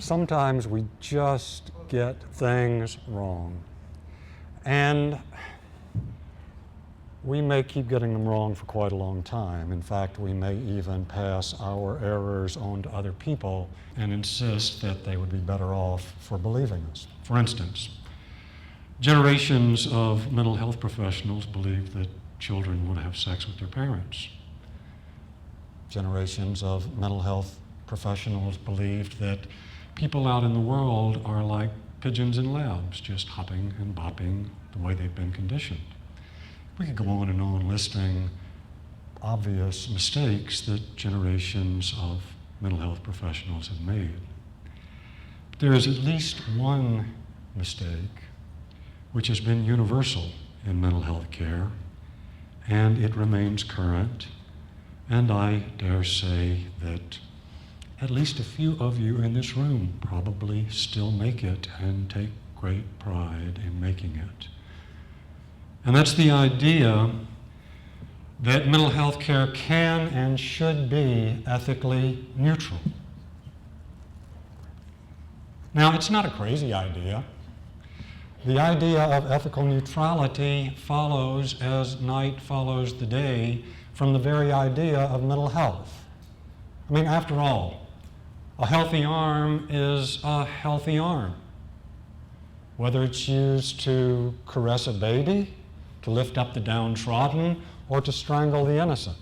sometimes we just get things wrong. And we may keep getting them wrong for quite a long time. In fact, we may even pass our errors on to other people and insist that they would be better off for believing us. For instance, generations of mental health professionals believe that children want to have sex with their parents. Generations of mental health professionals believed that people out in the world are like pigeons in labs, just hopping and bopping the way they've been conditioned. We could go on and on listing obvious mistakes that generations of mental health professionals have made. But there is at least one mistake which has been universal in mental health care, and it remains current, and I dare say that at least a few of you in this room probably still make it and take great pride in making it. And that's the idea that mental health care can and should be ethically neutral. Now, it's not a crazy idea. The idea of ethical neutrality follows as night follows the day from the very idea of mental health. I mean, after all, a healthy arm is a healthy arm. Whether it's used to caress a baby, to lift up the downtrodden, or to strangle the innocent.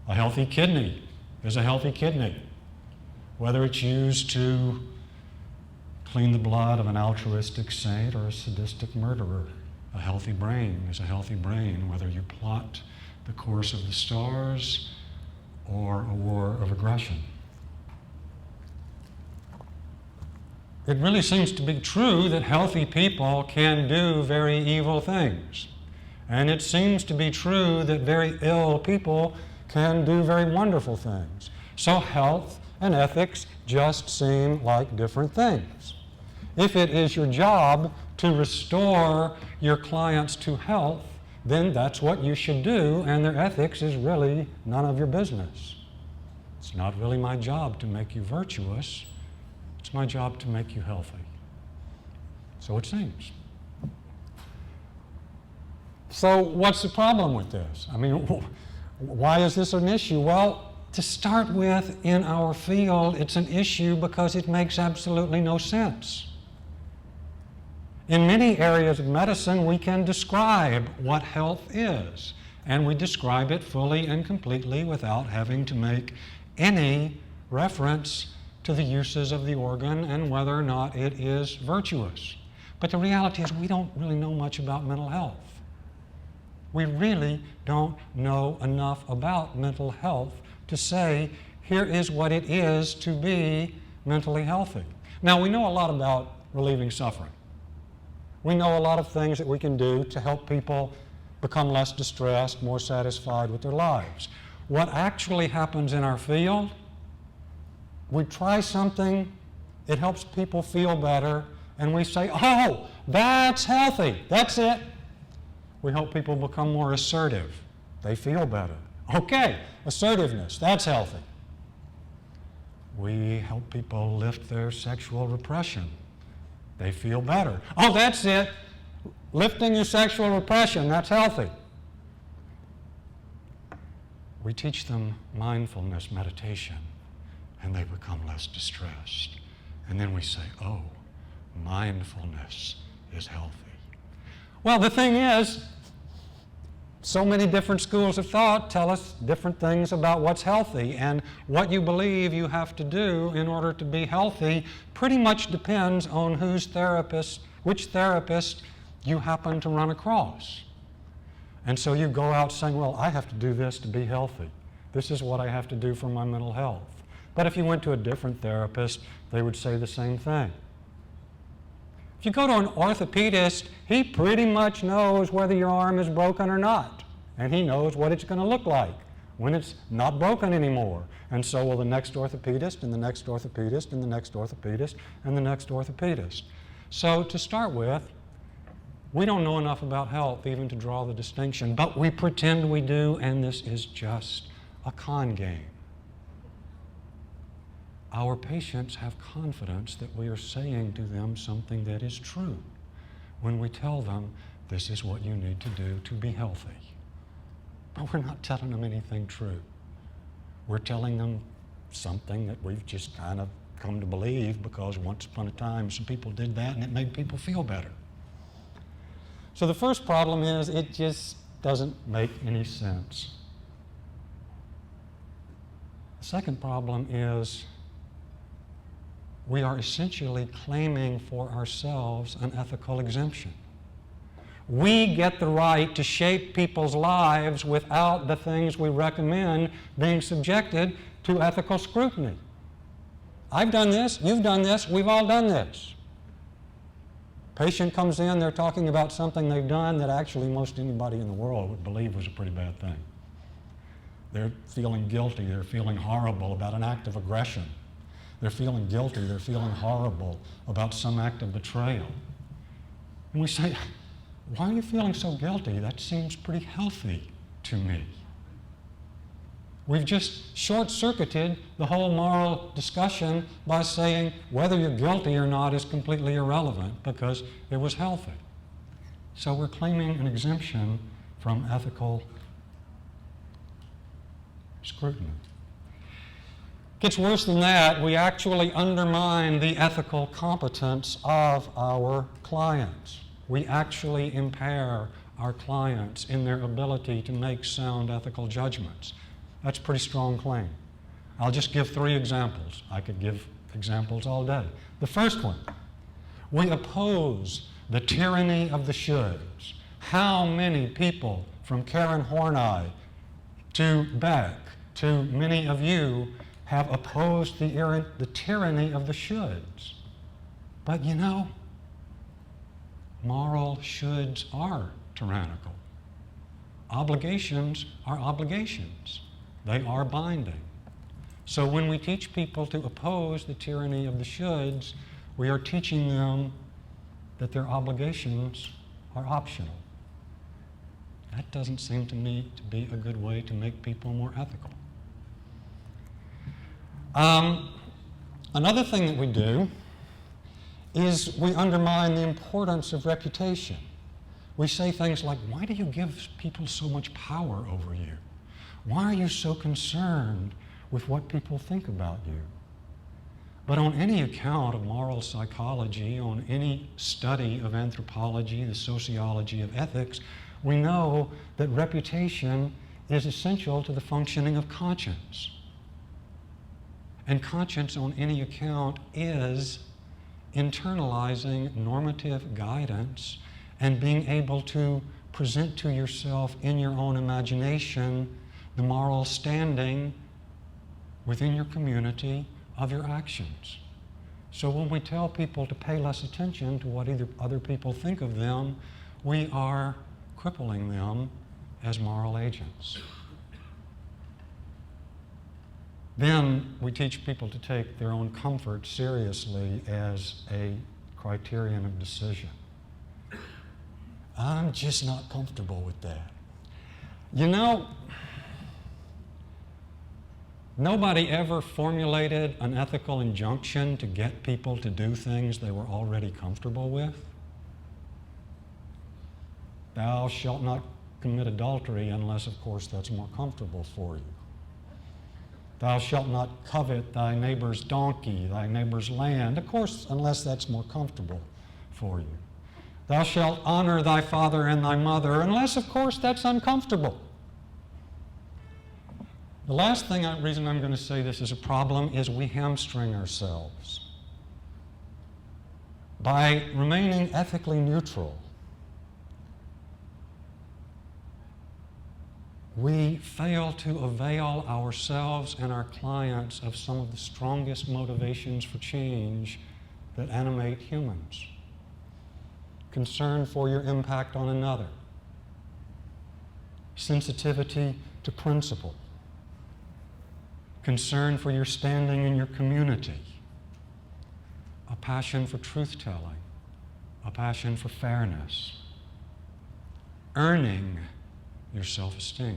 A healthy kidney is a healthy kidney. Whether it's used to clean the blood of an altruistic saint or a sadistic murderer. A healthy brain is a healthy brain, whether you plot the course of the stars or a war of aggression. It really seems to be true that healthy people can do very evil things. And it seems to be true that very ill people can do very wonderful things. So health and ethics just seem like different things. If it is your job to restore your clients to health, then that's what you should do, and their ethics is really none of your business. It's not really my job to make you virtuous. It's my job to make you healthy. So it seems. So what's the problem with this? I mean, why is this an issue? Well, to start with, in our field, it's an issue because it makes absolutely no sense. In many areas of medicine, we can describe what health is, and we describe it fully and completely without having to make any reference to the uses of the organ and whether or not it is virtuous. But the reality is we don't really know much about mental health. We really don't know enough about mental health to say, here is what it is to be mentally healthy. Now, we know a lot about relieving suffering. We know a lot of things that we can do to help people become less distressed, more satisfied with their lives. What actually happens in our field, we try something, it helps people feel better, and we say, oh, that's healthy, that's it. We help people become more assertive. They feel better. Okay, assertiveness, that's healthy. We help people lift their sexual repression. They feel better. Oh, that's it. Lifting your sexual repression, that's healthy. We teach them mindfulness meditation, and they become less distressed. And then we say, oh, mindfulness is healthy. Well, the thing is, so many different schools of thought tell us different things about what's healthy, and what you believe you have to do in order to be healthy pretty much depends on which therapist you happen to run across. And so you go out saying, well, I have to do this to be healthy. This is what I have to do for my mental health. But if you went to a different therapist, they would say the same thing. If you go to an orthopedist, he pretty much knows whether your arm is broken or not. And he knows what it's going to look like when it's not broken anymore. And so will the next orthopedist, and the next orthopedist, and the next orthopedist, and the next orthopedist. So to start with, we don't know enough about health even to draw the distinction, but we pretend we do, and this is just a con game. our patients have confidence that we are saying to them something that is true when we tell them, this is what you need to do to be healthy. But we're not telling them anything true. We're telling them something that we've just kind of come to believe because once upon a time some people did that and it made people feel better. So the first problem is it just doesn't make any sense. The second problem is we are essentially claiming for ourselves an ethical exemption. We get the right to shape people's lives without the things we recommend being subjected to ethical scrutiny. I've done this, you've done this, we've all done this. Patient comes in, they're talking about something they've done that actually most anybody in the world would believe was a pretty bad thing. They're feeling guilty, they're feeling horrible about an act of aggression. They're feeling guilty, they're feeling horrible about some act of betrayal. And we say, why are you feeling so guilty? That seems pretty healthy to me. We've just short-circuited the whole moral discussion by saying whether you're guilty or not is completely irrelevant because it was healthy. So we're claiming an exemption from ethical scrutiny. Gets worse than that. We actually undermine the ethical competence of our clients. We actually impair our clients in their ability to make sound ethical judgments. That's a pretty strong claim. I'll just give 3 examples. I could give examples all day. The first one, we oppose the tyranny of the shoulds. How many people, from Karen Horney to Beck to many of you, have opposed the tyranny of the shoulds? But you know, moral shoulds are tyrannical. Obligations are obligations. They are binding. So when we teach people to oppose the tyranny of the shoulds, we are teaching them that their obligations are optional. That doesn't seem to me to be a good way to make people more ethical. Another thing that we do is we undermine the importance of reputation. We say things like, why do you give people so much power over you? Why are you so concerned with what people think about you? But on any account of moral psychology, on any study of anthropology, the sociology of ethics, we know that reputation is essential to the functioning of conscience. And conscience, on any account, is internalizing normative guidance and being able to present to yourself in your own imagination the moral standing within your community of your actions. So when we tell people to pay less attention to what either other people think of them, we are crippling them as moral agents. Then we teach people to take their own comfort seriously as a criterion of decision. I'm just not comfortable with that. You know, nobody ever formulated an ethical injunction to get people to do things they were already comfortable with. Thou shalt not commit adultery unless, of course, that's more comfortable for you. Thou shalt not covet thy neighbor's donkey, thy neighbor's land, of course, unless that's more comfortable for you. Thou shalt honor thy father and thy mother, unless, of course, that's uncomfortable. The last reason I'm going to say this is a problem is we hamstring ourselves. By remaining ethically neutral, we fail to avail ourselves and our clients of some of the strongest motivations for change that animate humans. Concern for your impact on another, sensitivity to principle, concern for your standing in your community, a passion for truth-telling, a passion for fairness, earning your self-esteem.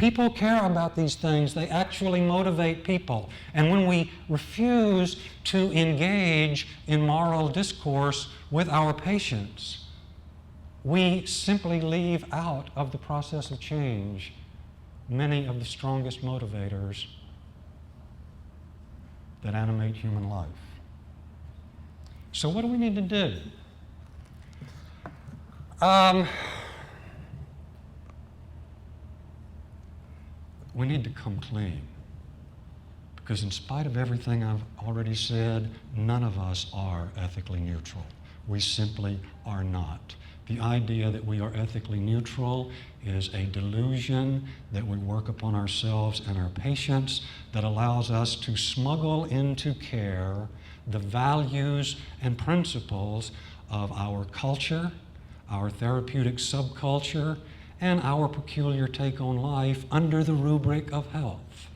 People care about these things. They actually motivate people. And when we refuse to engage in moral discourse with our patients, we simply leave out of the process of change many of the strongest motivators that animate human life. So what do we need to do? We need to come clean. Because in spite of everything I've already said, none of us are ethically neutral. We simply are not. The idea that we are ethically neutral is a delusion that we work upon ourselves and our patients that allows us to smuggle into care the values and principles of our culture, our therapeutic subculture, and our peculiar take on life under the rubric of health.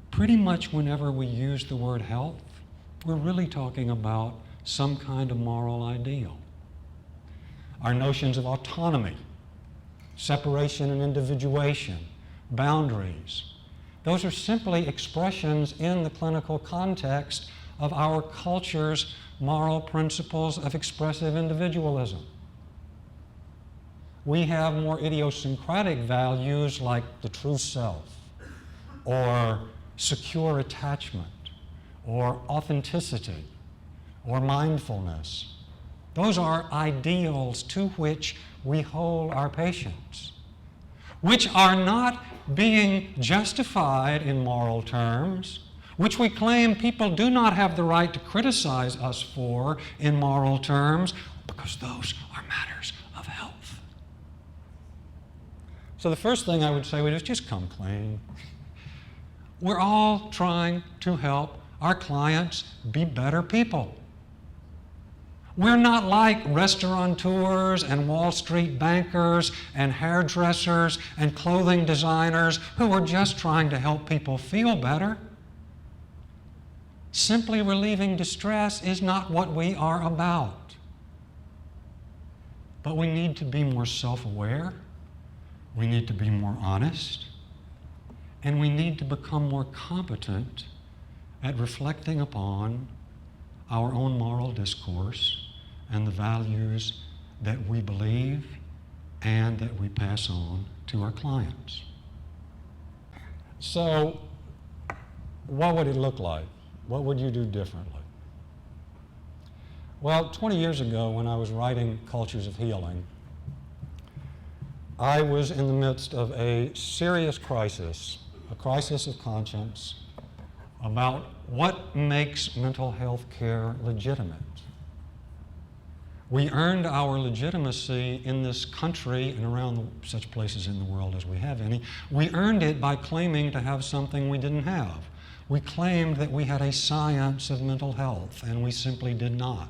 Pretty much whenever we use the word health, we're really talking about some kind of moral ideal. Our notions of autonomy, separation and individuation, boundaries, those are simply expressions in the clinical context of our culture's moral principles of expressive individualism. We have more idiosyncratic values like the true self, or secure attachment, or authenticity, or mindfulness. Those are ideals to which we hold our patients, which are not being justified in moral terms, which we claim people do not have the right to criticize us for in moral terms, because those are matters of health. So the first thing I would say is just come clean. We're all trying to help our clients be better people. We're not like restaurateurs and Wall Street bankers and hairdressers and clothing designers who are just trying to help people feel better. Simply relieving distress is not what we are about. But we need to be more self-aware, we need to be more honest, and we need to become more competent at reflecting upon our own moral discourse and the values that we believe and that we pass on to our clients. So, what would it look like? What would you do differently? Well, 20 years ago when I was writing Cultures of Healing, I was in the midst of a serious crisis, a crisis of conscience about what makes mental health care legitimate. We earned our legitimacy in this country and around such places in the world as we have any. We earned it by claiming to have something we didn't have. We claimed that we had a science of mental health, and we simply did not.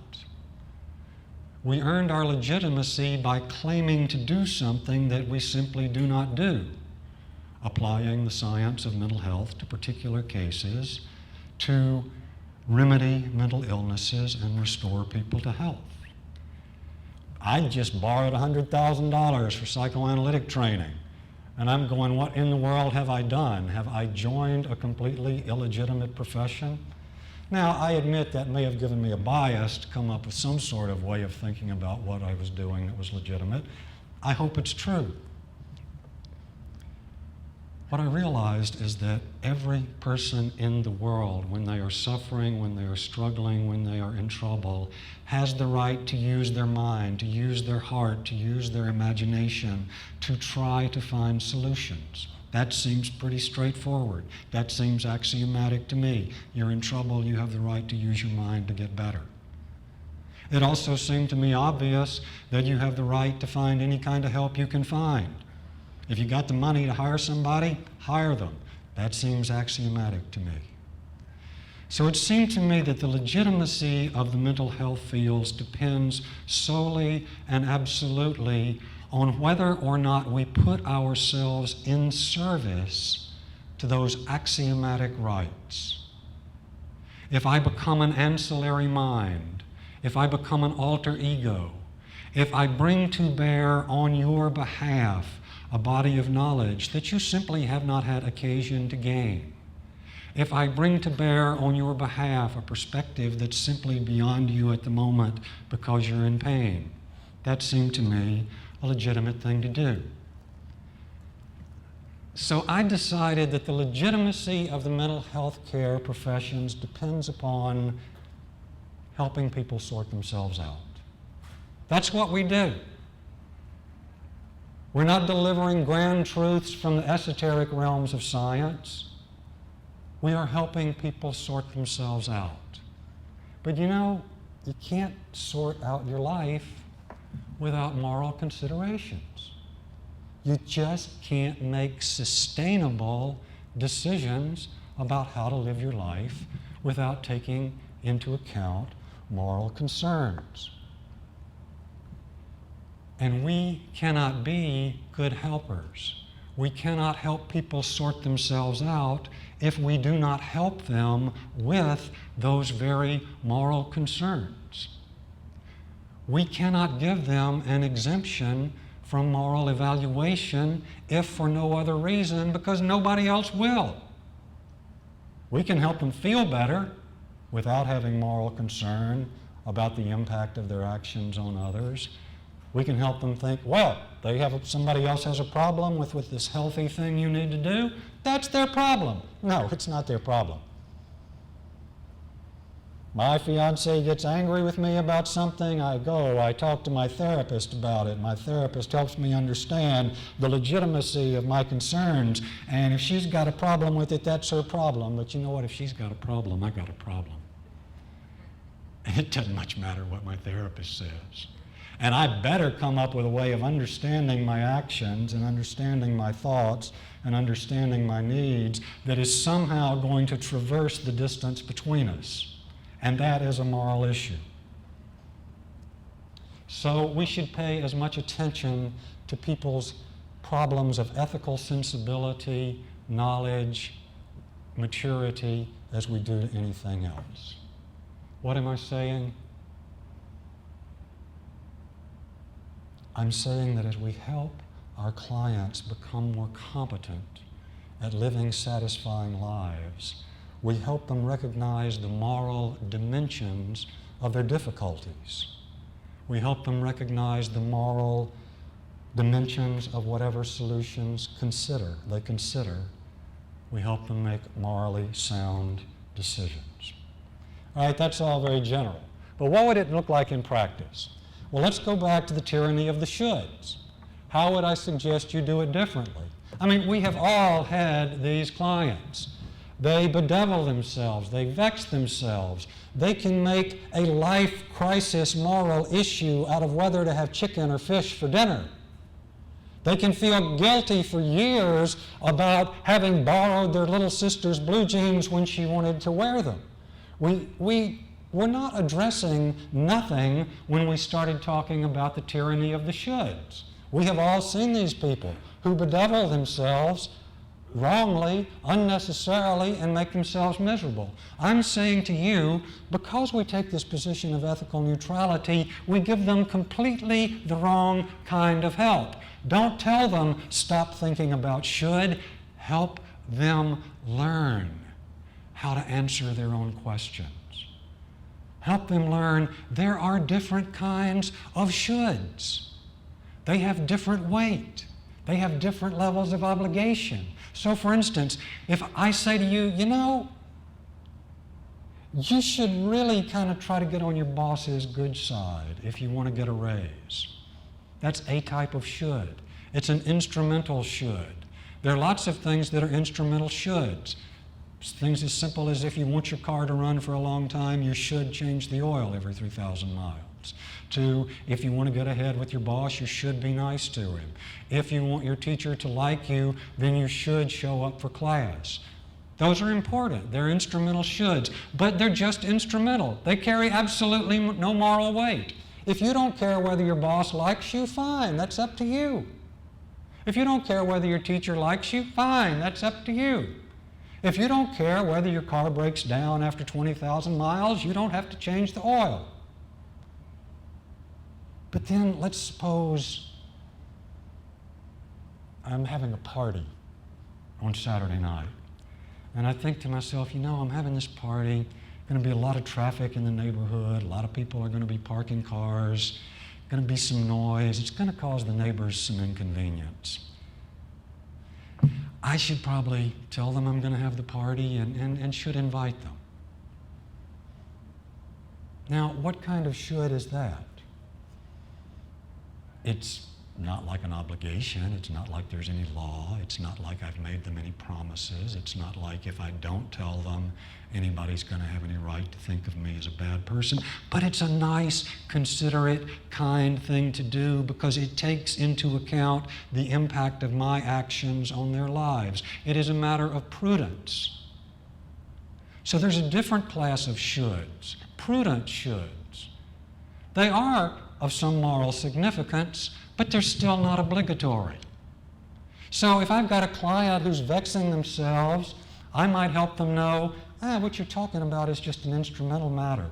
We earned our legitimacy by claiming to do something that we simply do not do, applying the science of mental health to particular cases to remedy mental illnesses and restore people to health. I just borrowed $100,000 for psychoanalytic training, and I'm going, what in the world have I done? Have I joined a completely illegitimate profession? Now, I admit that may have given me a bias to come up with some sort of way of thinking about what I was doing that was legitimate. I hope it's true. What I realized is that every person in the world, when they are suffering, when they are struggling, when they are in trouble, has the right to use their mind, to use their heart, to use their imagination, to try to find solutions. That seems pretty straightforward. That seems axiomatic to me. You're in trouble, you have the right to use your mind to get better. It also seemed to me obvious that you have the right to find any kind of help you can find. If you got the money to hire somebody, hire them. That seems axiomatic to me. So it seemed to me that the legitimacy of the mental health fields depends solely and absolutely on whether or not we put ourselves in service to those axiomatic rights. If I become an ancillary mind, if I become an alter ego, if I bring to bear on your behalf a body of knowledge that you simply have not had occasion to gain. If I bring to bear on your behalf a perspective that's simply beyond you at the moment because you're in pain, that seemed to me a legitimate thing to do. So I decided that the legitimacy of the mental health care professions depends upon helping people sort themselves out. That's what we do. We're not delivering grand truths from the esoteric realms of science. We are helping people sort themselves out. But you know, you can't sort out your life without moral considerations. You just can't make sustainable decisions about how to live your life without taking into account moral concerns. And we cannot be good helpers. We cannot help people sort themselves out if we do not help them with those very moral concerns. We cannot give them an exemption from moral evaluation if for no other reason because nobody else will. We can help them feel better without having moral concern about the impact of their actions on others. We can help them think, well, somebody else has a problem with this healthy thing you need to do. That's their problem. No, it's not their problem. My fiance gets angry with me about something, I talk to my therapist about it. My therapist helps me understand the legitimacy of my concerns, and if she's got a problem with it, that's her problem. But you know what? If she's got a problem, I got a problem. And it doesn't much matter what my therapist says. And I better come up with a way of understanding my actions and understanding my thoughts and understanding my needs that is somehow going to traverse the distance between us. And that is a moral issue. So we should pay as much attention to people's problems of ethical sensibility, knowledge, maturity, as we do to anything else. What am I saying? I'm saying that as we help our clients become more competent at living satisfying lives, we help them recognize the moral dimensions of their difficulties. We help them recognize the moral dimensions of whatever solutions they consider. We help them make morally sound decisions. All right, that's all very general. But what would it look like in practice? Well, let's go back to the tyranny of the shoulds. How would I suggest you do it differently? I mean, we have all had these clients. They bedevil themselves, they vex themselves. They can make a life crisis moral issue out of whether to have chicken or fish for dinner. They can feel guilty for years about having borrowed their little sister's blue jeans when she wanted to wear them. We're not addressing nothing when we started talking about the tyranny of the shoulds. We have all seen these people who bedevil themselves wrongly, unnecessarily, and make themselves miserable. I'm saying to you, because we take this position of ethical neutrality, we give them completely the wrong kind of help. Don't tell them, stop thinking about should. Help them learn how to answer their own questions. Help them learn there are different kinds of shoulds. They have different weight. They have different levels of obligation. So, for instance, if I say to you, you know, you should really kind of try to get on your boss's good side if you want to get a raise. That's a type of should. It's an instrumental should. There are lots of things that are instrumental shoulds. Things as simple as if you want your car to run for a long time, you should change the oil every 3,000 miles. To, if you want to get ahead with your boss, you should be nice to him. If you want your teacher to like you, then you should show up for class. Those are important. They're instrumental shoulds, but they're just instrumental. They carry absolutely no moral weight. If you don't care whether your boss likes you, fine, that's up to you. If you don't care whether your teacher likes you, fine, that's up to you. If you don't care whether your car breaks down after 20,000 miles, you don't have to change the oil. But then let's suppose I'm having a party on Saturday night. And I think to myself, I'm having this party, going to be a lot of traffic in the neighborhood, a lot of people are going to be parking cars, going to be some noise, it's going to cause the neighbors some inconvenience. I should probably tell them I'm going to have the party and should invite them. Now, what kind of should is that? It's not like an obligation. It's not like there's any law. It's not like I've made them any promises. It's not like if I don't tell them, anybody's going to have any right to think of me as a bad person. But it's a nice, considerate, kind thing to do because it takes into account the impact of my actions on their lives. It is a matter of prudence. So there's a different class of shoulds, prudent shoulds. They are of some moral significance, but they're still not obligatory. So if I've got a client who's vexing themselves, I might help them know, what you're talking about is just an instrumental matter.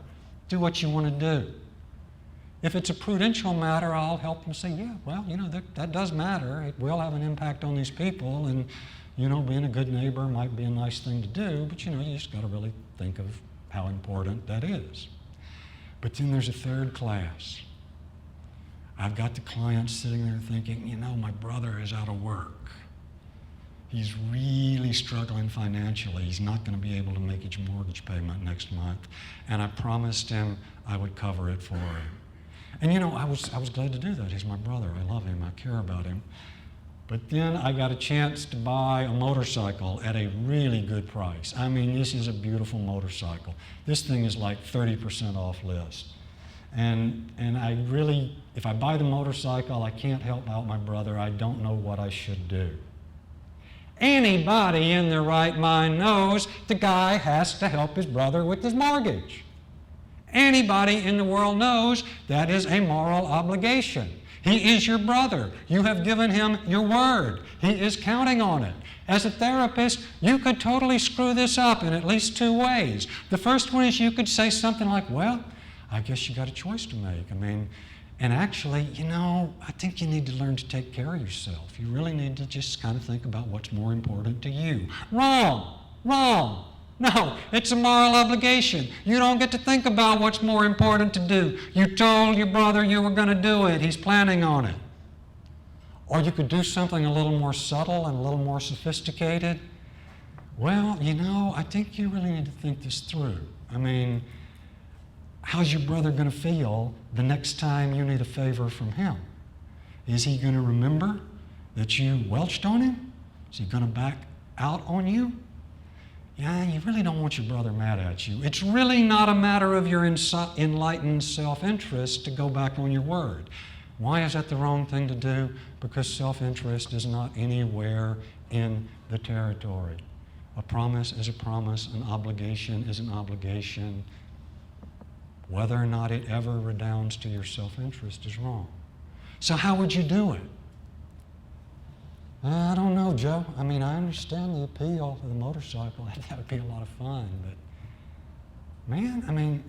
Do what you want to do. If it's a prudential matter, I'll help them say, that does matter. It will have an impact on these people, and being a good neighbor might be a nice thing to do, but you just got to really think of how important that is. But then there's a third class. I've got the client sitting there thinking, my brother is out of work. He's really struggling financially. He's not going to be able to make his mortgage payment next month. And I promised him I would cover it for him. And I was glad to do that. He's my brother. I love him. I care about him. But then I got a chance to buy a motorcycle at a really good price. I mean, this is a beautiful motorcycle. This thing is like 30% off list. And I really, if I buy the motorcycle, I can't help out my brother. I don't know what I should do. Anybody in their right mind knows the guy has to help his brother with his mortgage. Anybody in the world knows that is a moral obligation. He is your brother. You have given him your word. He is counting on it. As a therapist, you could totally screw this up in at least two ways. The first one is you could say something like, I guess you got a choice to make. And actually, I think you need to learn to take care of yourself. You really need to just kind of think about what's more important to you. Wrong. No, it's a moral obligation. You don't get to think about what's more important to do. You told your brother you were going to do it. He's planning on it. Or you could do something a little more subtle and a little more sophisticated. I think you really need to think this through. How's your brother going to feel the next time you need a favor from him? Is he going to remember that you welched on him? Is he going to back out on you? You really don't want your brother mad at you. It's really not a matter of your enlightened self-interest to go back on your word. Why is that the wrong thing to do? Because self-interest is not anywhere in the territory. A promise is a promise, an obligation is an obligation. Whether or not it ever redounds to your self-interest is wrong. So how would you do it? I don't know, Joe. I understand the appeal of the motorcycle. That would be a lot of fun, but man,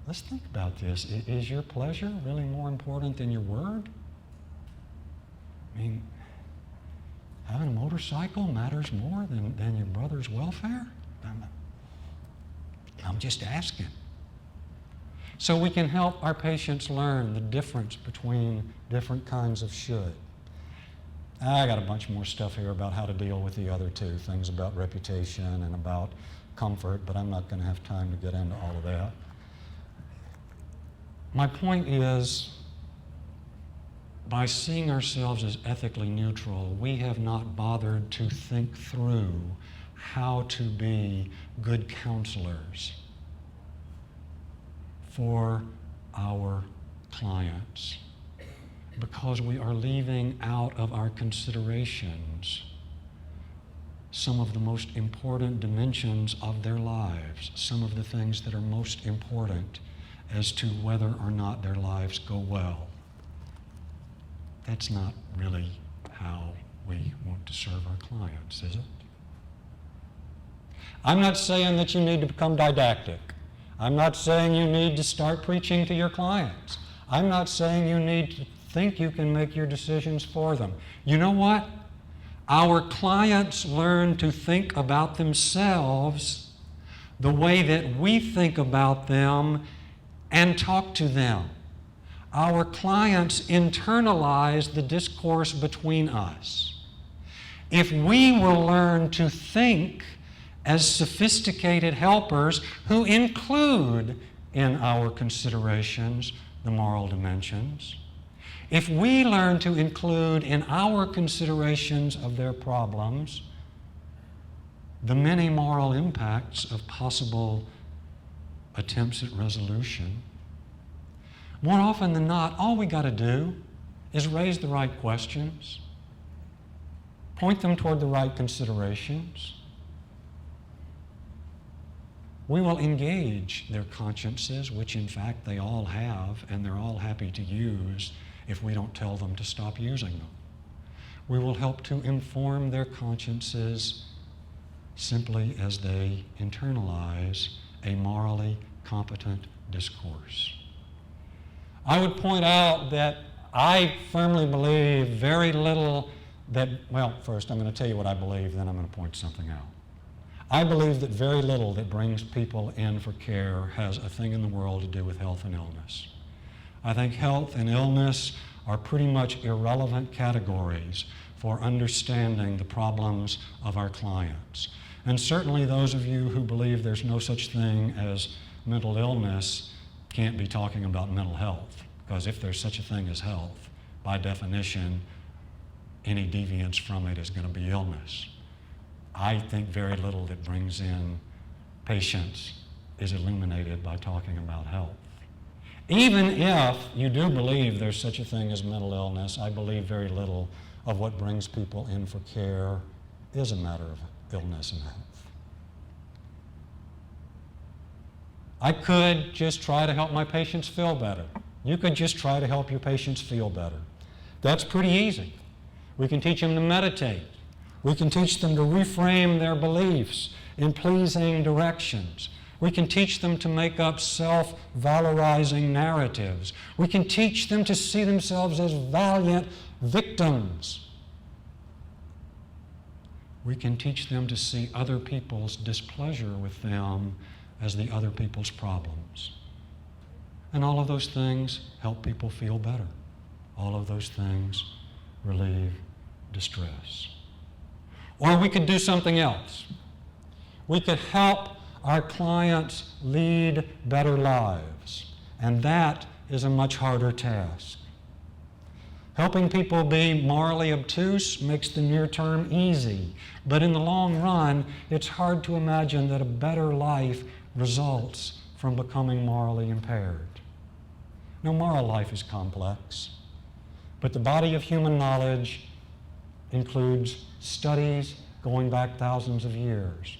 let's think about this. Is your pleasure really more important than your word? Having a motorcycle matters more than your brother's welfare? I'm just asking. So we can help our patients learn the difference between different kinds of should. I got a bunch more stuff here about how to deal with the other two, things about reputation and about comfort, but I'm not going to have time to get into all of that. My point is, by seeing ourselves as ethically neutral, we have not bothered to think through how to be good counselors for our clients, because we are leaving out of our considerations some of the most important dimensions of their lives, some of the things that are most important as to whether or not their lives go well. That's not really how we want to serve our clients, is it? I'm not saying that you need to become didactic. I'm not saying you need to start preaching to your clients. I'm not saying you need to think you can make your decisions for them. You know what? Our clients learn to think about themselves the way that we think about them and talk to them. Our clients internalize the discourse between us. If we will learn to think as sophisticated helpers who include in our considerations the moral dimensions, if we learn to include in our considerations of their problems the many moral impacts of possible attempts at resolution, more often than not, all we got to do is raise the right questions, point them toward the right considerations. We will engage their consciences, which in fact they all have, and they're all happy to use if we don't tell them to stop using them. We will help to inform their consciences simply as they internalize a morally competent discourse. I would point out that I firmly believe very little that, well, first I'm going to tell you what I believe, then I'm going to point something out. I believe that very little that brings people in for care has a thing in the world to do with health and illness. I think health and illness are pretty much irrelevant categories for understanding the problems of our clients. And certainly those of you who believe there's no such thing as mental illness can't be talking about mental health, because if there's such a thing as health, by definition, any deviance from it is going to be illness. I think very little that brings in patients is illuminated by talking about health. Even if you do believe there's such a thing as mental illness, I believe very little of what brings people in for care is a matter of illness and health. I could just try to help my patients feel better. You could just try to help your patients feel better. That's pretty easy. We can teach them to meditate. We can teach them to reframe their beliefs in pleasing directions. We can teach them to make up self-valorizing narratives. We can teach them to see themselves as valiant victims. We can teach them to see other people's displeasure with them as the other people's problems. And all of those things help people feel better. All of those things relieve distress. Or we could do something else. We could help our clients lead better lives, and that is a much harder task. Helping people be morally obtuse makes the near term easy, but in the long run, it's hard to imagine that a better life results from becoming morally impaired. No, moral life is complex, but the body of human knowledge includes studies going back thousands of years.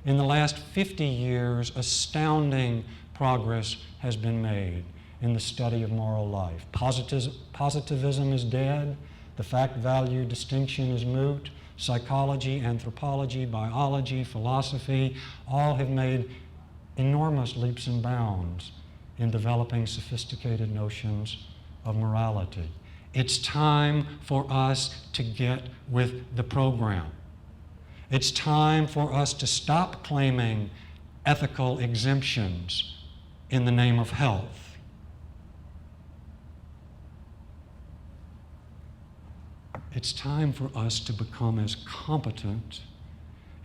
In the last 50 years, astounding progress has been made in the study of moral life. Positivism is dead. The fact-value distinction is moot. Psychology, anthropology, biology, philosophy, all have made enormous leaps and bounds in developing sophisticated notions of morality. It's time for us to get with the program. It's time for us to stop claiming ethical exemptions in the name of health. It's time for us to become as competent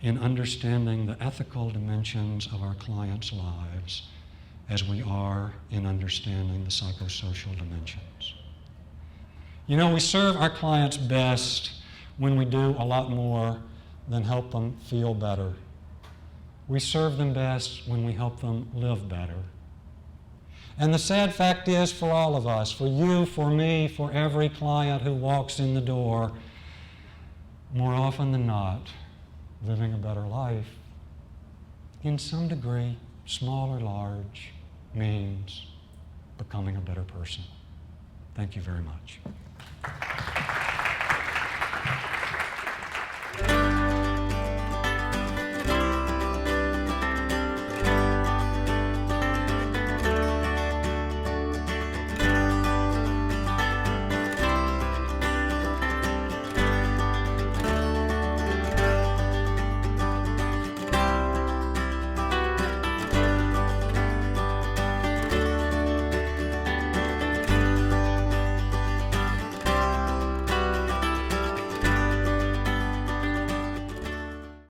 in understanding the ethical dimensions of our clients' lives as we are in understanding the psychosocial dimensions. You know, we serve our clients best when we do a lot more than help them feel better. We serve them best when we help them live better. And the sad fact is, for all of us, for you, for me, for every client who walks in the door, more often than not, living a better life, in some degree, small or large, means becoming a better person. Thank you very much.